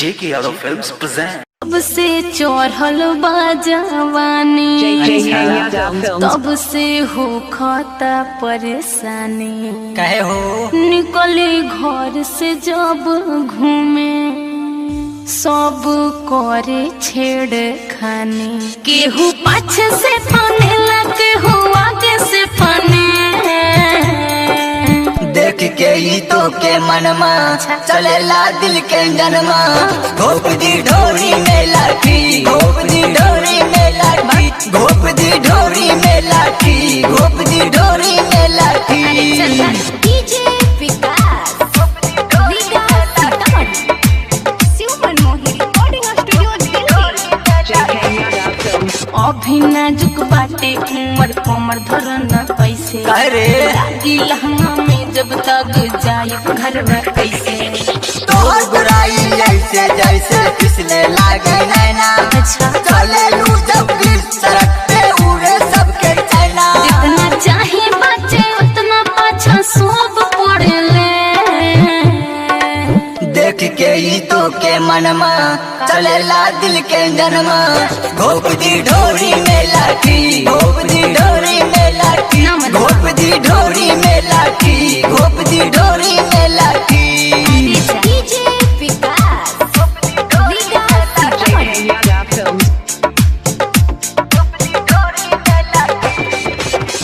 JK Yadav Films present. तब से चढ़ल बा जवानी, तब से हो खाता परेशानी। कहे हो निकले घर से जब घूमे, सब करे छेड़ खानी। केहू पाछे से फाने ला, केहू आगे से फाने। देख के ही तो के मनमा चलेला दिल के जनमा। घोप दी ढोरी में लाठी, घोप दी ढोरी में लाठी, घोप दी ढोरी में लाठी, घोप दी ढोरी में लाठी। डीजे विकास, अभी नाजुक बाटे उमर, कमर धरना कैसे करे लागी लहंगा में जब तक जाए घर में कैसे। तो बुराई ऐसे जैसे फिसले लागे नैना। अच्छा चले लू जब भी सड़क पे उड़े सबके चैना। जितना चाहे बचे उतना पाछा सब पड़े ले। देख के ही तो के मनमा चलेला दिल के जनमा। घोप दी ढोरी में लाठी, घोप दी ढोरी में लाठी, घोप दी ढोरी में लाठी, घोप दी ढोरी में लाठी। डीजे विकास,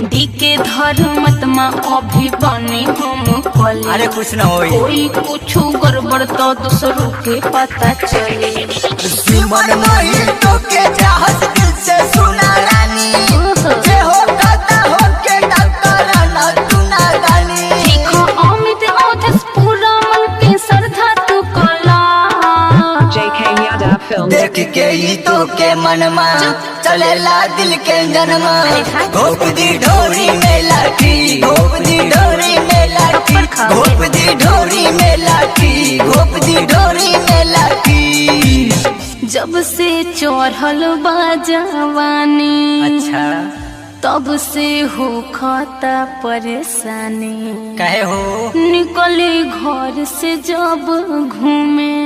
डीके धर्मत्मा अभी बने हम कले। अरे कुछ न होई, कोई कुछ गड़बड़ तो दूसरों के पता चले। दुश्मन मोही तो के चाहत दिल से सुना रानी। जे हो कहता हो के टक्कर न सुना गानी। देखो अमित औधस पूरा मन के श्रद्धा तू कला। JK Yadav Films. देख के ही तो के मनमा चलेला दिल के जनमा। घोप दी ढोरी में लाठी, घोप दी ढोरी में लाठी, घोप दी ढोरी में लाठी, घोप दी ढोरी में लाठी। जब से चढ़ल बा जवानी, अच्छा तब से हो खाता परेशानी। कहे हो निकले घर से जब घूमे,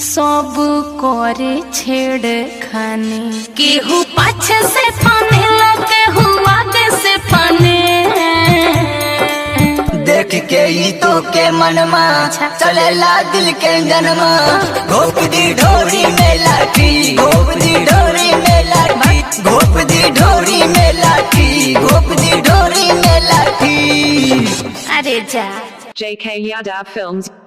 सब करे छेड़ खानी। केहू पाछे से फाने ला, केहू आगे से फाने। देख के ही तो के मनमा चलेला दिल के जनमा। घोप दी ढोरी में लाठी, घोप दी ढोरी में लाठी, घोप दी ढोरी में लाठी, घोप दी ढोरी में लाठी। अरे जा JK Yadav Films.